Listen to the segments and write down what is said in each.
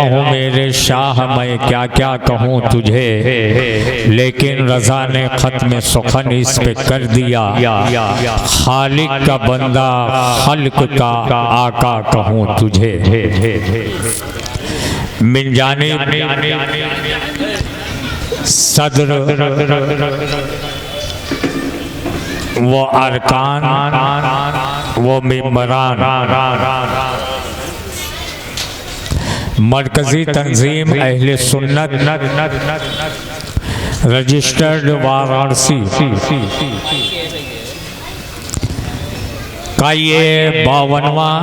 हूँ मेरे शाह मैं क्या क्या कहूँ तुझे, लेकिन रज़ा ने ख़त्म सुखन इस पे कर दिया। खालिक का बंदा खल्क का आका कहूँ तुझे। मिन जानिब सदर वो अरकान वो मेंबरान मरकज़ी तंजीम अहले सुन्नत रजिस्टर्ड वाराणसी का ये 52वां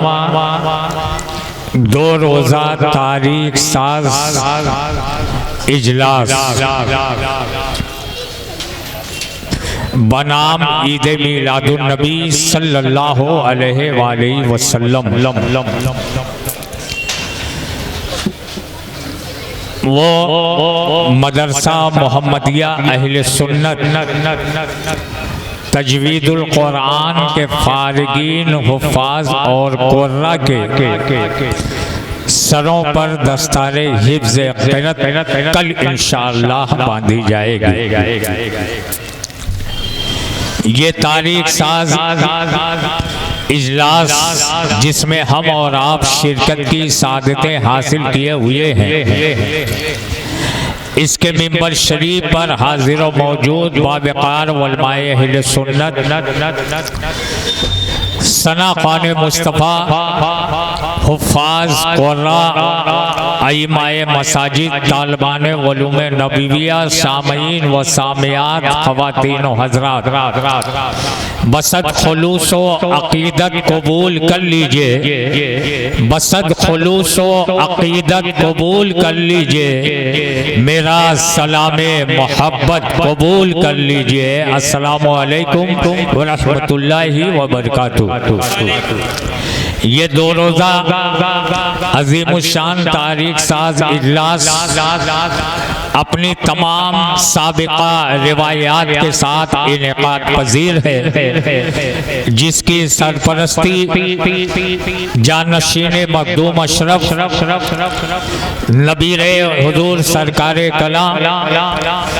2 रोज़ा तारीख साज इजलास बनाम ईद मिलादुन नबी सल्लल्लाहु अलैहि वसल्लम। वो मदरसा मोहम्मदिया अहले सुन्नत तजवीदुल कुरान के फारिगीन हुफ़ाज़ और कुर्रा के सरों पर दस्तारे हिफ्ज़ क़िरात कल इंशाअल्लाह बांधी जाएगी। ये तारीख साज इजलास जिसमें हम और आप शिरकत की सादतें हासिल किए हुए हैं, इसके मिंबर शरीफ पर हाजिर व मौजूद बावक़ार उलमाए अहले सुन्नत सना ख़ान मुस्तफ़ा हुफ़ाज़ कुर्रा आइमाए मसाजिद तालिबान उलूम नबविया सामईन व सामियात ख़वातीन व हज़रात बसद खुलूस व अक़ीदत कबूल कर लीजिए, बसद खुलूस व अक़ीदत कबूल कर लीजिए, मेरा सलामे मोहब्बत कबूल कर लीजिए। अस्सलामु अलैकुम व रहमतुल्लाहि व बरकातुहू। ये 2 रोज़ा अज़ीमुश्शान तारीख साज इजलास अपनी तमाम साबिक़ा रिवायात के साथ इनेकाद पजीर है, जिसकी सरपरस्ती जानशीन मखदूम अशरफ नबीर हुजूर सरकारे कलाम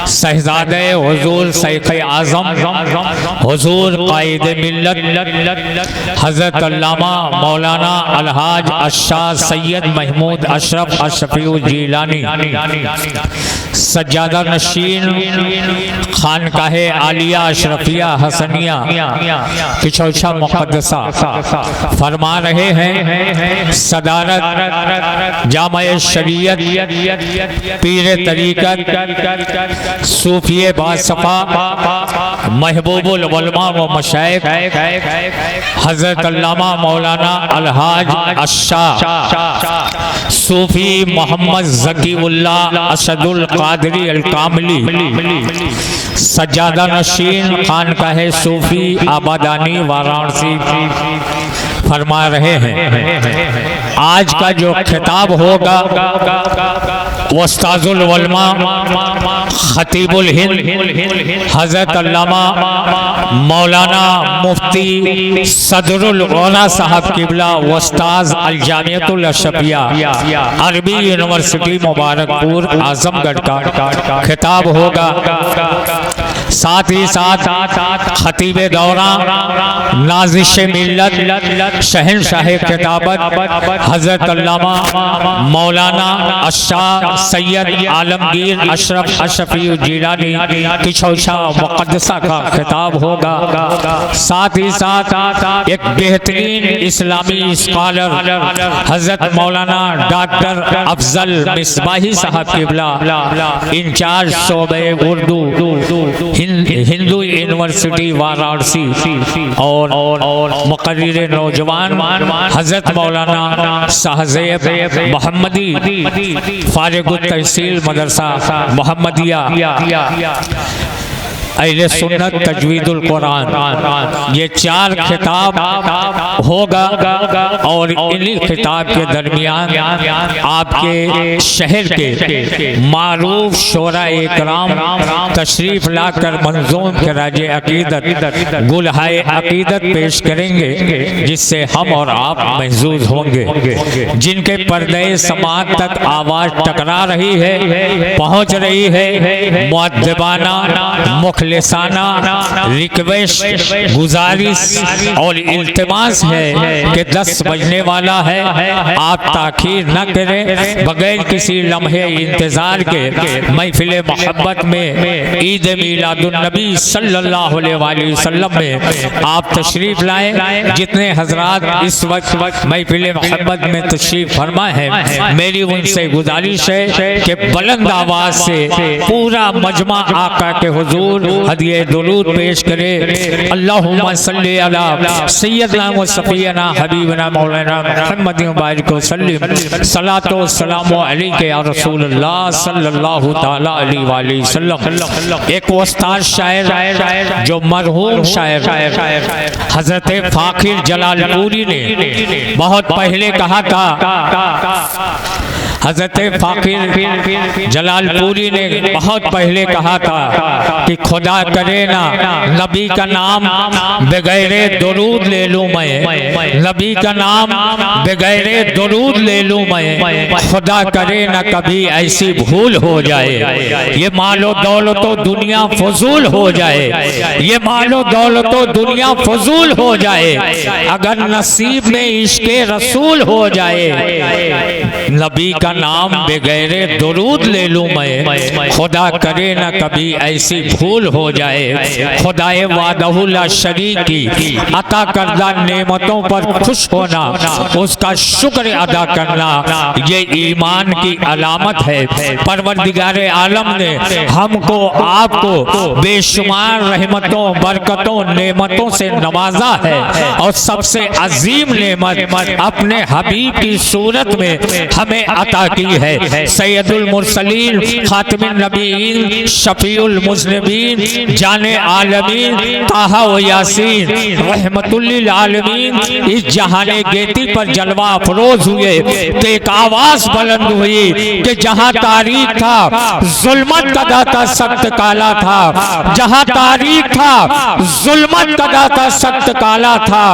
शहज़ादे हुजूर शेख आज़म हुजूर कायद मिल्लत हज़रत अल्लामा मौलाना अलहाज अशाह सैयद महमूद अशरफ अशफी जीलानी सज्जादा नशीन खानकाहे आलिया अशरफिया हसनिया किचौछा मुक़द्दसा फरमा रहे हैं, सदारत जामे शरीयत पीर तरीक़त सूफिये बासफ़ा महबूबुल उलमा व मशाइख़ हज़रत अल्लामा मौलाना अलहाज अशाह सूफी मोहम्मद ज़कीउल्लाह असदुल कादरी अल कामली सज्जादा नशीन खानकाहे सूफी आबादानी वाराणसी फरमा रहे हैं, आज का जो खिताब होगा उस्ताजुल उलमा खतीबुल हिंद हज़रत अल्लामा मौलाना मुफ्ती सदरुल उलमा साहब किबला उस्ताज अल जामियतुल अशफिया अरबी यूनिवर्सिटी मुबारकपुर आजमगढ़ का खिताब होगा। साथ ही साथ खतीब दौरा नाज़िश मिल्लत शहंशाह किताबत हज़रत अल्लामा मौलाना अशाह सैयद आलमगीर अशरफ अशफी जीलानी किचौछा मुक़द्दसा का खिताब होगा। साथ ही साथ एक बेहतरीन इस्लामी स्कॉलर हज़रत मौलाना डॉक्टर अफजल मिसबाही साहब किबला इंचार्ज शोबे उर्दू हिंदू यूनिवर्सिटी वाराणसी और मुक़र्रिर नौजवान हज़रत मौलाना साहज़ेब मोहम्मदी फारिगुत तहसील मदरसा मोहम्मदिया अहले सुन्नत तजवीदुल कुरान, ये 4 खिताब होगा और इन्हीं खिताब के दरमियान आपके शहर के मारूफ शोरा इकराम तशरीफ लाकर मंजूम के राजे अकीदत गुलहाए अकीदत पेश करेंगे, जिससे हम और आप महजूज होंगे। जिनके पर्दे समात तक आवाज टकरा रही है, पहुंच रही है, मुअद्दिबाना मुखलिसाना रिक्वेस्ट गुजारिश और इल्तिमास है कि 10 बजने वाला है, आप ताखीर न करें। बगैर किसी लम्हे इंतजार के महफिल मोहब्बत में ईद मीलादुन नबी सल्लल्लाहु अलैहि वसल्लम में आप तशरीफ लाएं। जितने हजरात इस वक्त महफिल मोहब्बत में तशरीफ फरमा है, मेरी उनसे गुजारिश है कि बुलंद आवाज से पूरा मजमा आका के हुजूर हदिये दुरूद पेश करे। अल्लाहुम्मा सल्ली अला सय्यदना व सफीना हबीबना मौलाना मुहम्मद बारिक वसल्लिम सलातो व सलामु अलैका या रसूलल्लाह सल्लल्लाहु तआला अलैहि वसल्लम। एक उस्ताद शायर जो मरहूम शायर हजरत फाखिर जलालपुरी ने बहुत पहले कहा था, हजरत फाखिर जलालपुरी ने बहुत पहले कहा था कि खुदा करे ना नबी का नाम बगैरे दुरूद ले लूं मैं, नबी का नाम बगैरे दुरूद ले लूं मैं, खुदा करे ना कभी ऐसी भूल हो जाए, ये मालो दौलतो दुनिया फजूल हो जाए, ये मालो दौलतो दुनिया फजूल हो जाए, अगर नसीब में इश्क़े रसूल हो जाए, नबी का नाम बगैरे दुरूद ले लूं मैं, खुदा करे ना कभी ऐसी भूल हो जाए। खुदाए वादहुल्ला शरीक की अता करदा नेमतों पर खुश होना, उसका शुक्र अदा करना, ये ईमान की अलामत है। परवरदिगारे आलम ने हमको आपको बेशुमार रहमतों बरकतों नेमतों से नवाजा है और सबसे अजीम नेमत अपने हबीब की सूरत में हमें अता की है। सैयदुल मुरसलीन खातिमुन नबीयीन शफीउल मुज़निबीन जाने आलमीन ताहा व यासीन रहमतुल लिल आलमीन इस जहाने गेती पर जलवा अफरोज हुए तो एक आवाज बुलंद हुई कि जहां तारीख था जुल्मत का दाता सख्त काला था, जहां तारीख था जुल्मत का दाता सख्त काला था,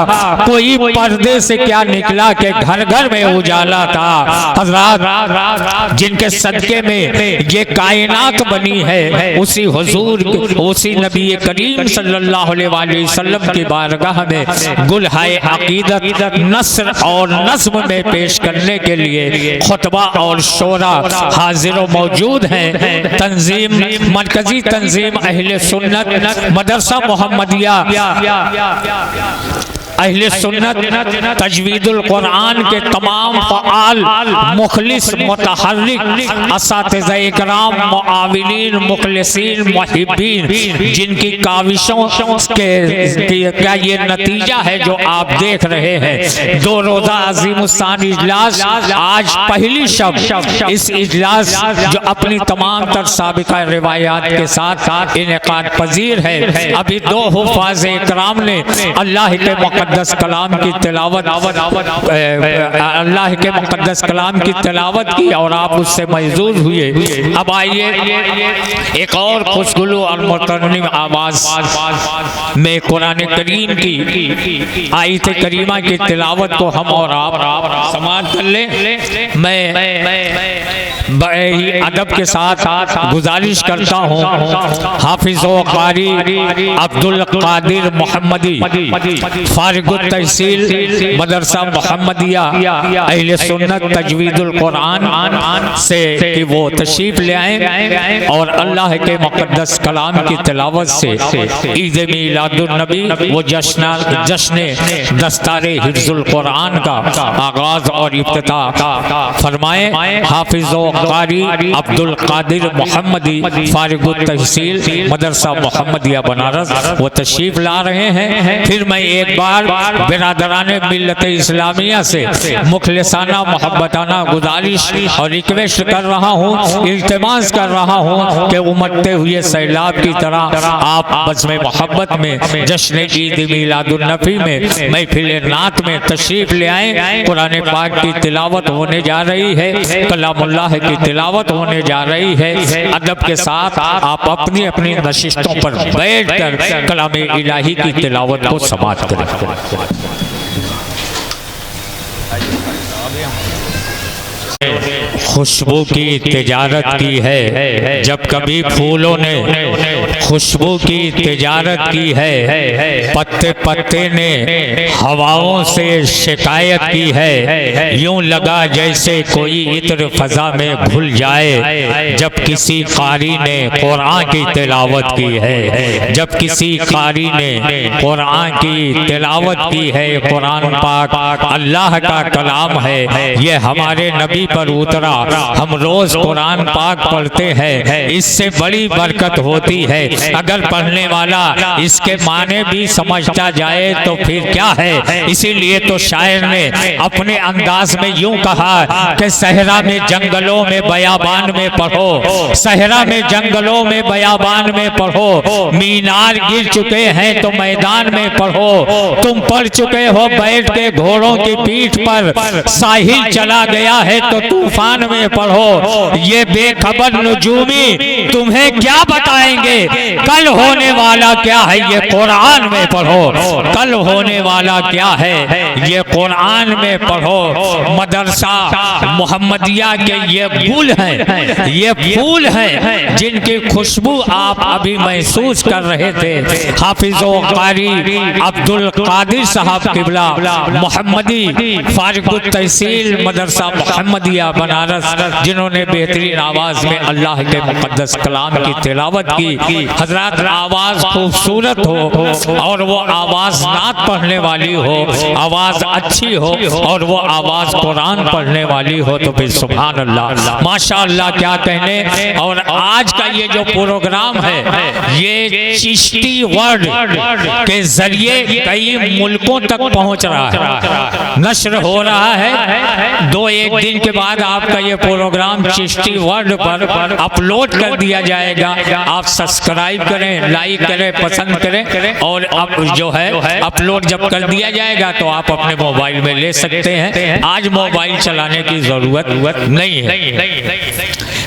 कोई पर्दे से क्या निकला के घर घर में उजाला था। हज़रात जिनके सदके में ये कायनात बनी है, उसी हुजूर उसी नबी करीम सल्लल्लाहु अलैहि वसल्लम की बारगाह में गुलहाए अकीदत नस्र और नज़्म में पेश करने के लिए खुतबा और शोरा हाजिर व मौजूद हैं। तंजीम मरकजी तंजीम अहले सुन्नत मदरसा मोहम्मदिया अहले सुन्नत तजवीदुल कुरान के तमाम फ़आल मुखलिस मुतहर्रिक असातिज़ा इकराम मुआविनीन मुखलिसीन मुहिब्बीन जिनकी काविशों के क्या ये नतीजा है जो आप देख रहे हैं। 2 रोज़ा अज़ीमुस्शान इजलास आज पहली शब इस इजलास जो अपनी तमाम तर साबिका रिवायात के साथ इनेकाद पजीर है। अभी 2 हुफ़ाज़ इकराम ने अल्लाह के मुक़द्दस कलाम की तिलावत अल्लाह के मुक़द्दस कलाम की तिलावत की और आप उससे महजूज हुए। अब आइए एक और खुशगुलू और मुतरन्निम आवाज में कुरान करीम की आयत करीमा की तिलावत को हम और आप समाअत कर लें। मैं बड़े ही अदब के साथ गुजारिश करता हूँ हाफिज़ व क़ारी अब्दुल क़ादिर मोहम्मदी फारिगुत तहसील मदरसा मोहम्मदिया अहले सुन्नत तजवीदुल कुरान से कि वो तशरीफ ले आए और अल्लाह के मुक़द्दस कलाम की तिलावत से ईद मीलादुन नबी वो जश्न दस्तारे हिफ्ज़ुल कुरान का आगाज़ और इफ्तिताह फरमाएं। हाफिज़ व कारी अब्दुल कादिर मोहम्मदी फारिगुत तहसील मदरसा मोहम्मदिया बनारस वो तशरीफ ला रहे हैं। फिर मैं एक बार बिरादराने मिल्लत इस्लामिया से मुखलिसाना मोहब्बताना गुजारिश और रिक्वेस्ट कर रहा हूँ, इल्तिमास कर रहा हूँ कि उमड़ते हुए सैलाब की तरह आप बज़्म मोहब्बत में जश्न ईद मिलादुन नबी में महफिल नात में तशरीफ ले आए। कुरान पाक की तिलावत होने जा रही है, कलामुल्लाह की तिलावत होने जा रही है। अदब के साथ आप अपनी अपनी नशिस्तों पर बैठकर कलाम इलाही की तिलावत को समाप्त करें। खुशबू की तिजारत की है, जब कभी फूलों ने खुशबू की तिजारत की है, पत्ते पत्ते ने हवाओं से शिकायत की है। यूं लगा जैसे कोई इत्र फजा में घुल जाए, जब किसी कारी ने कुरान की तिलावत की है। जब किसी कारी ने कुरान की तिलावत की है। कुरान पाक अल्लाह का कलाम है, ये हमारे नबी पर उतरा। हम रोज कुरान पाक पढ़ते हैं, इससे बड़ी बरकत होती है। अगर पढ़ने वाला इसके माने भी समझता जाए तो फिर क्या है। इसीलिए तो शायर ने अपने अंदाज में यूं कहा कि सहरा में जंगलों में बयाबान में पढ़ो, सहरा में जंगलों में बयाबान में पढ़ो। मीनार गिर चुके हैं तो मैदान में पढ़ो। तुम पढ़ चुके हो बैठ के घोड़ों की पीठ पर, साहिल चला गया है तो तूफान में पढ़ो। ये बेखबर नुजूमी तुम्हें क्या बताएंगे, कल होने वाला क्या है ये कुरान में पढ़ो। कल होने वाला क्या है ये कुरान में पढ़ो। मदरसा मोहम्मदिया के ये फूल हैं, ये फूल हैं जिनकी खुशबू आप अभी महसूस कर रहे थे। हाफिज़ो कारी अब्दुल कादिर साहब किबला मोहम्मदी फारिगुत तहसील मदरसा मोहम्मदिया बनारस, जिन्होंने बेहतरीन आवाज में अल्लाह के मुकद्दस कलाम की तिलावत की। हजरत आवाज खूबसूरत हो और वो आवाज नात पढ़ने वाली हो, आवाज अच्छी हो और वो आवाज कुरान पढ़ने वाली हो तो फिर सुभान अल्लाह माशाअल्लाह क्या कहने। और आज का ये जो प्रोग्राम है ये चिश्ती वर्ल्ड के जरिए कई मुल्कों तक पहुंच रहा है, नश्र हो रहा है। 2-1 दिन के बाद आपका ये प्रोग्राम चिश्ती वर्ल्ड पर अपलोड कर दिया जाएगा। आप सब्सक्राइब करें, लाइक करें, पसंद करें और अब जो है अपलोड जब कर दिया जाएगा तो आप अपने मोबाइल में ले सकते हैं। आज मोबाइल चलाने की जरूरत नहीं है।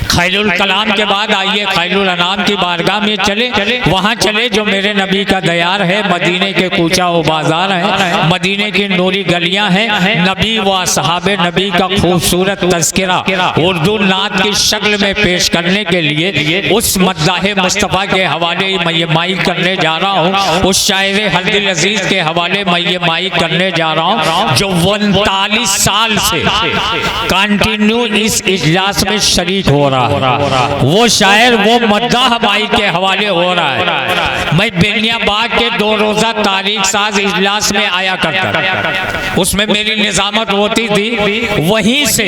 खैरुल कलाम के बाद आइए खैरुल अनाम की बारगाह में चले, वहाँ चले जो मेरे नबी का दयार है। मदीने के कूचा व बाजार है, मदीने की नूरी गलियां हैं। नबी व सहाबे नबी का खूबसूरत तज़किरा उर्दू नात की शक्ल में पेश करने के लिए उस मद्दाह मुस्तफ़ा के हवाले मैं ये माइक करने जा रहा हूँ। उस शायर हल्दिल अजीज के हवाले मैं ये माइक करने जा रहा हूँ जो 39 साल से कंटिन्यू इस इजलास में शरीक हो रहा है। वो शायर वो मद्दाह माइक के हवाले हो रहा है। मैं बेनियाबाग के 2 रोजा तारीख साज इजलास में आया करता, उसमें मेरी निजामत होती थी। वहीं से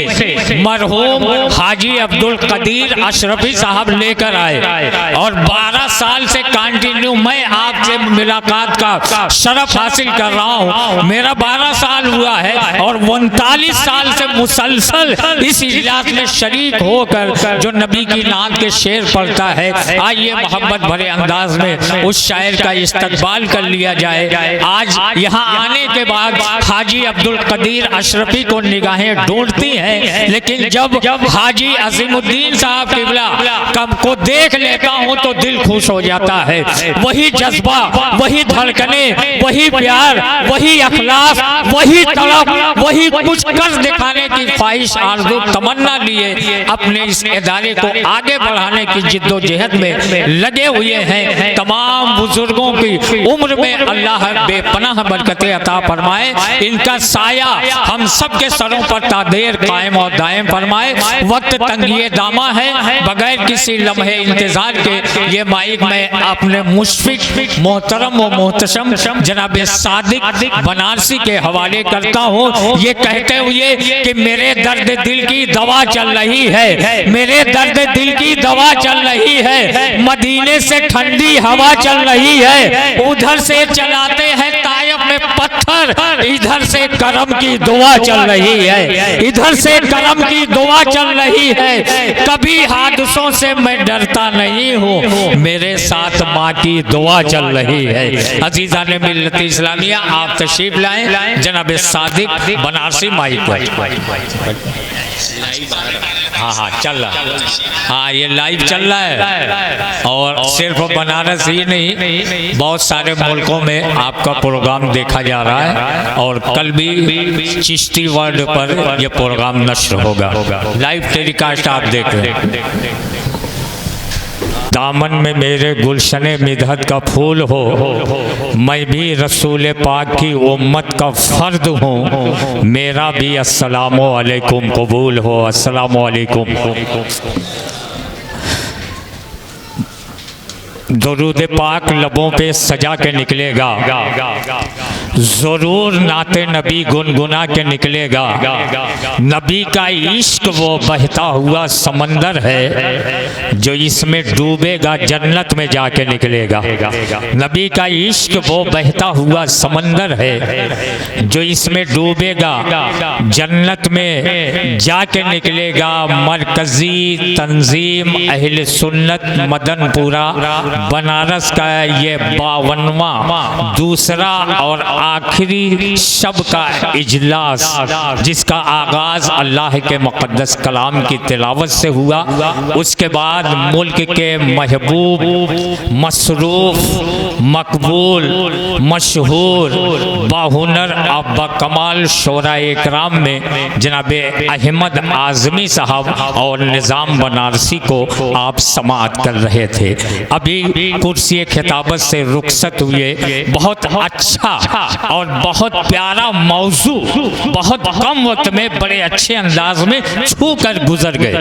मरहूम हाजी अब्दुल कदीर अशरफी साहब लेकर आए और 12 साल से कंटिन्यू मैं आपसे मुलाकात का शरफ हासिल कर रहा हूँ। मेरा 12 साल हुआ है और 39 साल से मुसलसल इस इजलास में शरीक होकर जो नबी की नात के शेर पढ़ता है। आइए मोहब्बत भरे अंदाज में उस शायर का इस्तकबाल कर लिया जाए। आज यहाँ आने के बाद हाजी अब्दुल कदीर अशरफी को निगाहें ढूंढती हैं, लेकिन जब हाजी अजीमुद्दीन साहब किबला कब को देख लेता हूँ तो दिल खुश हो जाता है। वही जज्बा, वही धड़कने, वही प्यार, वही अखलास, वही तड़प, वही कुछ कर दिखाने की ख्वाहिश आरज़ू तमन्ना लिए अपने इस इदारे को आगे बढ़ाने की जिद्दोजहद में लगे हुए हैं। तमाम बुजुर्गों की उम्र में अल्लाह बेपनाह बरकतें अता फरमाए, इनका साया हम सब के सरों पर तादेर कायम और दायम फरमाए। वक्त तंगिए दामा है, बगैर किसी लम्हे इंतजार के ये माइक में अपने मुशफिक मोहतरम व मोहतशम जनाब सादिक बनारसी के हवाले करता हूँ, ये कहते हुए कि मेरे दर्द दिल की दवा चल रही है, मेरे दर्द दिल की दवा चल रही है, मदीने से ठंडी हवा चल रही है, उधर से चलाते हैं ताइफ में पत्थर, इधर से करम की दुआ चल रही है, इधर से करम की दुआ चल रही है। कभी हादसों से मैं डरता नहीं हूँ, मेरे साथ माँ की दुआ चल रही है। अजीजा ने मिल्लत इस्लामिया आप तशरीफ लाएं, जनाब सादिक बनारसी माइक पर। हाँ चल रहा, हाँ ये लाइव चल रहा है और सिर्फ बनारस ही नहीं बहुत सारे मुल्कों में आपका प्रोग्राम देखा जा रहा है और कल भी चिश्ती वर्ल्ड पर यह प्रोग्राम नश्र होगा, लाइव टेलीकास्ट आप देख रहे हैं। दामन में मेरे गुलशने मिदहत का फूल हो, मैं भी रसूल पाक की उम्मत का फर्द हूँ, मेरा भी अस्सलामु अलैकुम कबूल हो। अस्सलामु अलैकुम। दुरूद पाक लबों पे सजा के निकलेगा, ज़रूर नाते नबी गुनगुना के निकलेगा। नबी का इश्क वो बहता हुआ समंदर है, जो इसमें डूबेगा जन्नत में जाके निकलेगा। नबी का इश्क वो बहता हुआ समंदर है, जो इसमें डूबेगा जन्नत में जाके निकलेगा। मरकज़ी तंजीम अहले सुन्नत मदनपुरा बनारस का ये 52वां दूसरा और आखिरी शब का इजलास, जिसका आगाज अल्लाह के मुक़द्दस कलाम की तिलावत से हुआ। उसके बाद मुल्क के महबूब, मसरूफ, मकबूल, मशहूर, बाहुनर अब्बा कमाल शोरा इकराम में जनाब अहमद आज़मी साहब और निज़ाम बनारसी को आप समाअत कर रहे थे। अभी कुर्सी खिताबत से रुखसत हुए। बहुत अच्छा और बहुत प्यारा मौजू बहुत कम वक्त में बड़े अच्छे अंदाज में छू कर गुजर गए।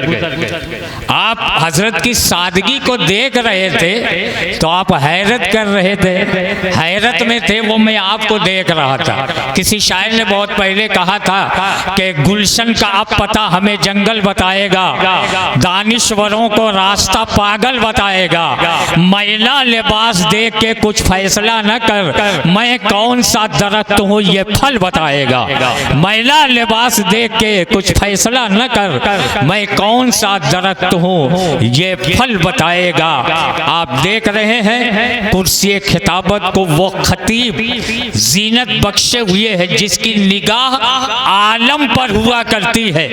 आप हजरत की सादगी को देख रहे थे तो आप हैरत कर रहे थे, हैरत में थे, वो मैं आपको देख रहा था। किसी शायर ने बहुत पहले कहा था कि गुलशन का अब पता हमें जंगल बताएगा, दानिश्वरों को रास्ता पागल बताएगा। मैला लिबास देख के कुछ फैसला न कर, मैं कौन सा दरख्त हूँ ये फल बताएगा। मैला लिबास देख के कुछ फैसला न कर, मैं कौन सा दरख्त हूँ ये फल बताएगा। आप देख रहे हैं कुर्सी खिताबत को वो खतीब जीनत बख्शे हुए है जिसकी निगाह आलम पर हुआ करती है,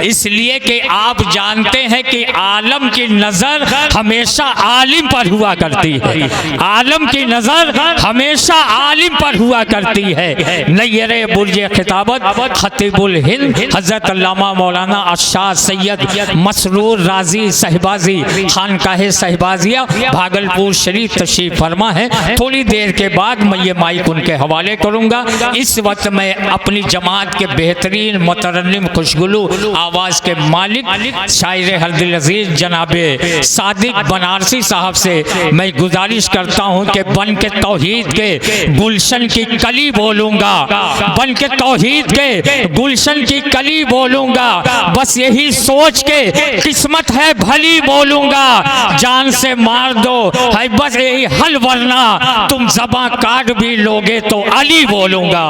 इसलिए कि आप जानते हैं कि आलम की नजर हमेशा आलिम पर हुआ करती है, आलम की नजर हमेशा आलिम पर हुआ करती है। नय्यरे बुर्जे खिताबत खतीबुल हिंद हजरत अल्लामा मौलाना अशाह सैयद मसरूर राजी सहबाजी खानकाह सहबाजिया भागलपुर शरीफ तशरीफ फरमा है। थोड़ी देर के बाद मैं ये माइक उनके हवाले करूंगा। इस वक्त मैं अपनी जमात के बेहतरीन मुतरन्निम खुशगुलू आवाज़ के मालिक शायर हरदिल अजीज जनाबे सादिक बनारसी साहब से मैं गुजारिश करता हूं कि बन के तौहीद के गुलशन की कली बोलूंगा, बन के तौहीद के गुलशन की कली बोलूंगा। बस यही सोच के किस्मत है भली बोलूंगा, जान से मार दो है बस यही हल, वरना तुम ज़बां काट भी लोगे तो अली बोलूंगा,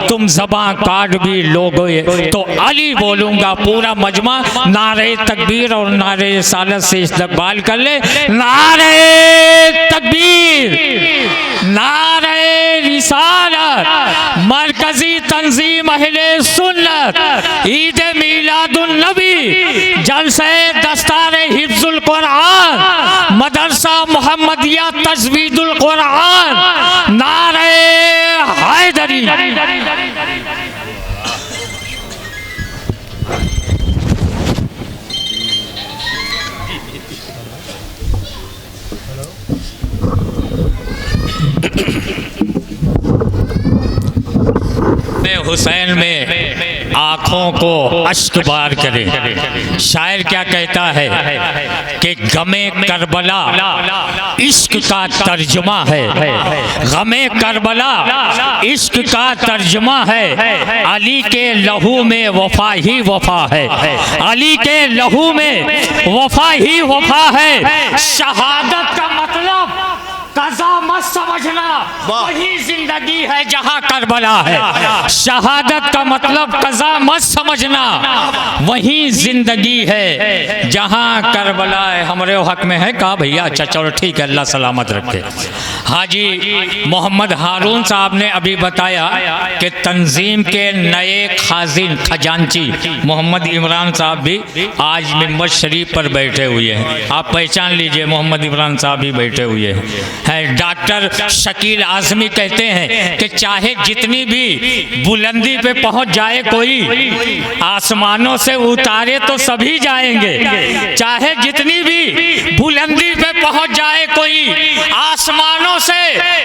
तुम ज़बां काट भी लोगे तो अली बोलूंगा। पूरा मजमा नारे तकबीर और नारे रिसालत से इस्तकबाल कर ले। नारे तकबीर, नारे रिसालत, मरकजी तंजीम अहले सुन्नत, ईद मीलादुन नबी, जलसे दस्तार हिफ्जुल कुरान, मदरसा मोहम्मदिया तजवीदुल कुरान, नारे हैदरी। हुसैन में आँखों को अश्क बार करे। शायर क्या कहता है कि गमे करबला इश्क का तर्जुमा है, गमे करबला इश्क का तर्जुमा है, अली के लहू में वफा ही वफा है, अली के लहू में वफा ही वफा है। शहादत का मतलब कज़ा मत समझना, वही जिंदगी है जहाँ करबला है। शहादत का मतलब कज़ा मत समझना, वही जिंदगी है जहाँ करबला है। हमारे हक में है कहा भैया? अच्छा चलो ठीक है, अल्लाह सलामत रखे। हाजी मोहम्मद हारून साहब ने अभी बताया कि तंजीम के नए खाजिन खजांची मोहम्मद इमरान साहब भी आज मिंबर शरीफ पर बैठे हुए हैं। आप पहचान लीजिए, मोहम्मद इमरान साहब भी बैठे हुए हैं। डॉक्टर शकील आज़मी कहते हैं कि चाहे जितनी भी बुलंदी पे पहुंच जाए कोई, आसमानों से उतारे तो सभी जाएंगे। चाहे जितनी भी बुलंदी पे पहुंच जाए कोई, आसमानों से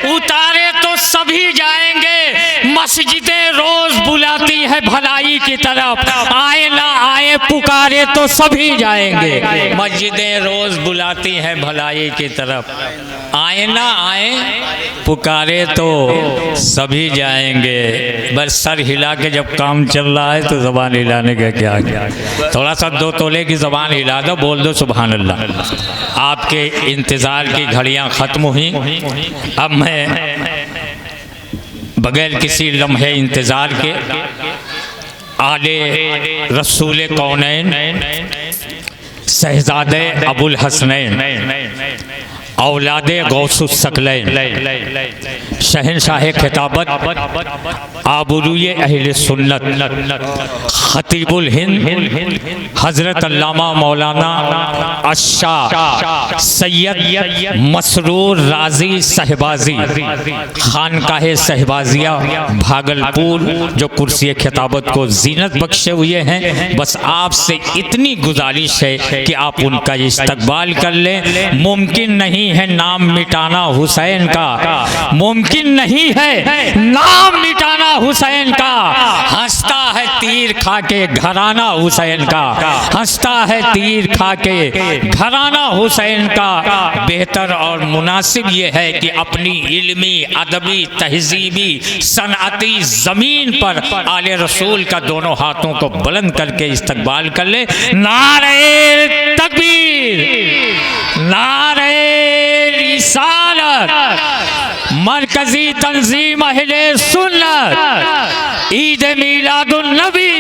उतारे तो सभी जाएंगे। मस्जिदें रोज बुलाती है भलाई की तरफ, आए ना आए पुकारे तो सभी जाएंगे। मस्जिदें रोज बुलाती हैं भलाई की तरफ, आए ना आए पुकारे तो सभी जाएंगे। बस सर हिला के जब काम चल रहा है तो ज़बान हिलाने का क्या क्या, थोड़ा सा 2 तोले की ज़बान हिला दो, बोल दो सुभान अल्लाह। आपके इंतज़ार की घड़ियां ख़त्म हुई। अब मैं बगैर किसी लम्हे इंतज़ार के आले रसूल कौनैन शहजादे अबुल हसनैन औलादे गौसुस सकलैन शहनशाह खिताबत आबरूए अहले सुन्नत खतीबुल हिंद हज़रत अल्लामा मौलाना अशाह सैयद मसरूर राजी सहबाजी खानकाह सहबाजिया भागलपुर जो कुर्सी खिताबत को जीनत बख्शे हुए हैं। बस आपसे इतनी गुजारिश है कि आप उनका इस्तकबाल कर लें। मुमकिन नहीं है नाम मिटाना हुसैन का, मुमकिन नहीं है नाम मिटाना हुसैन का। हंसता है तीर खा के घराना हुसैन का, हंसता है तीर खा के घराना हुसैन का। बेहतर और मुनासिब ये है कि अपनी इल्मी अदबी तहजीबी सनअती ज़मीन पर आले रसूल का दोनों हाथों को बुलंद करके इस्तकबाल कर ले। नारे तकबीर, नारे रिसालत, मरकजी तंजीम अहले सुन्नत, ईद मीलादुन नबी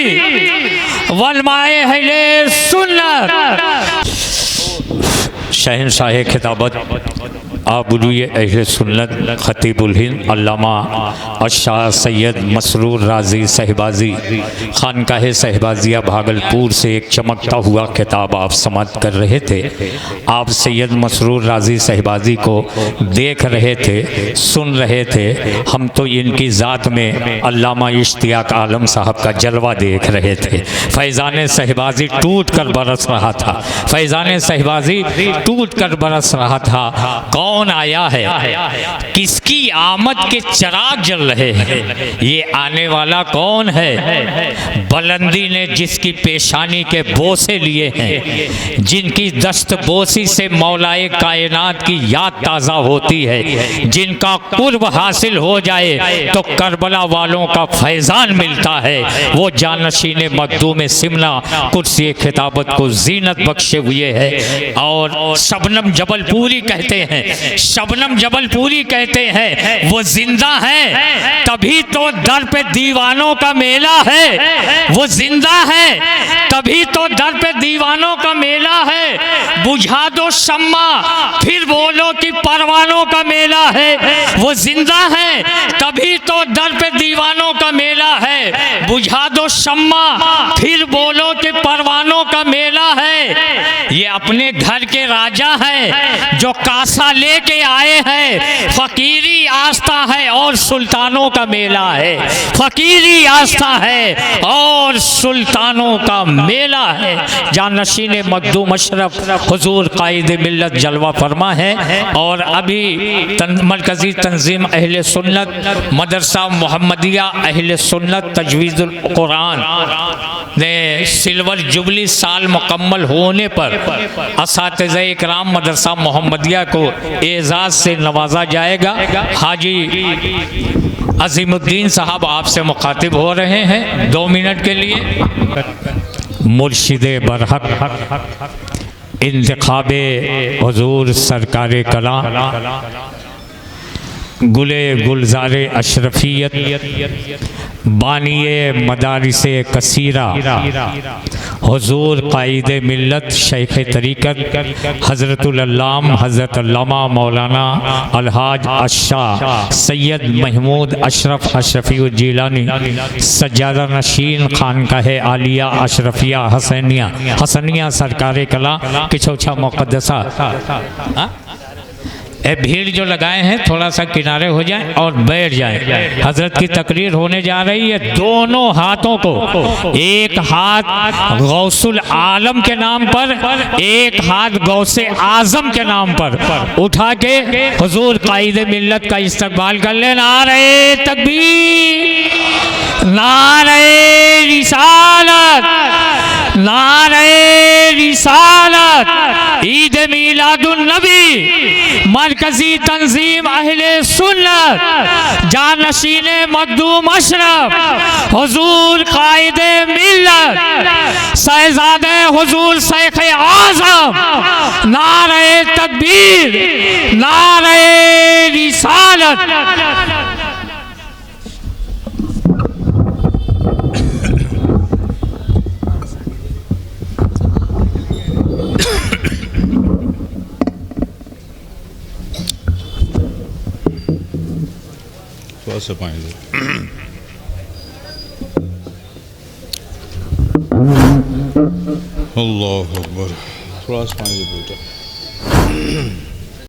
वलमाए अहले सुन्नत। शहनशाह खिताबत आबरूए अहले सुन्नत खतीबुल हिंद अल्लामा अशाह सैयद मसरूर राजी सहबाजी खानकाह सहबाजिया भागलपुर से एक चमकता हुआ खिताब आप समाप्त कर रहे थे। आप सैयद मसरूर राजी सहबाजी को देख रहे थे, सुन रहे थे। हम तो इनकी ज़ात में अल्लामा इश्तियाक आलम साहब का जलवा देख रहे थे। फैज़ान सहबाजी टूट कर बरस रहा था, फैज़ान सहबाजी टूट कर बरस रहा था। कौन आया है, किसकी आमद के चिराग जल रहे हैं, ये आने वाला कौन है। बुलंदी ने जिसकी पेशानी के बोसे लिए हैं, जिनकी दस्त बोसी से मौलाए कायनात की याद ताज़ा होती है, जिनका कुर्ब हासिल हो जाए तो करबला वालों का फैज़ान मिलता है। वो जानशीन मखदूम सिमना कुर्सी खिताबत को जीनत बख्शे हुए है। और शबनम जबलपुरी कहते हैं, शबनम जबलपुरी कहते हैं, वो जिंदा है तभी तो दर पे दीवानों का मेला है। वो जिंदा है तभी तो दर पे दीवानों का मेला है। बुझा दो शम्मा फिर बोलो कि परवानों का मेला है। वो जिंदा है तभी तो दर पे दीवानों का मेला है। बुझा दो शम्मा फिर बोलो कि परवानों का मेला है। ये अपने घर के राजा हैं जो कासा लेके आए हैं। फकीरी आस्था है और सुल्तानों का मेला है। फकीरी आस्था है और सुल्तानों का मेला है। जानशीन मखदूम अशरफ हुजूर कायद मिल्लत जलवा फरमा है। और अभी मरकज़ी तंजीम अहले सुन्नत मदरसा मोहम्मदिया अहले सुन्नत तजवीज़ुल कुरान ने सिल्वर जुबली साल मुकम्मल होने पर असातिज़ा इकराम मदरसा मोहम्मदिया को एजाज़ से नवाजा जाएगा। हाजी अजीमुद्दीन साहब आपसे मुखातिब हो रहे हैं 2 मिनट के लिए। मुर्शिदे बरहक इंतखाबे हुजूर सरकारे कलाम गुले गुलजारे अशरफियत बानिए मदारिसे कसीरा हुजूर कायद मिल्लत शेख तरीक़त हज़रतुल अल्लाम हज़रत अल्लामा मौलाना अलहाज अशाह सैयद महमूद अशरफ अशरफी जीलानी सज्जादा नशीन खानकाह आलिया अशरफिया हसनिया सरकार कला किछोछा मुक़द्दसा। भीड़ जो लगाए हैं थोड़ा सा किनारे हो जाएं और बैठ जाएं। हजरत की तकरीर होने जा रही है। दोनों हाथों को, एक हाथ गौसुल आलम के नाम पर, एक हाथ गौसे आजम के नाम पर उठा के हुजूर कायद मिल्लत का इस्तकबाल कर लेना। नारे तकबीर, नारे रिसालत, नारे रिसालत। ईद मीलादुन नबी मरकज़ी तंजीम अहले सुन्नत जानशीने मखदूम अशरफ हुजूर कायद मिल्लत शहज़ादे हुजूर शेख आज़म। नारे तकबीर, नारे रिसालत। से पाएंगे अल्लाह अकबर। थोड़ा सा पाएंगे बेटा।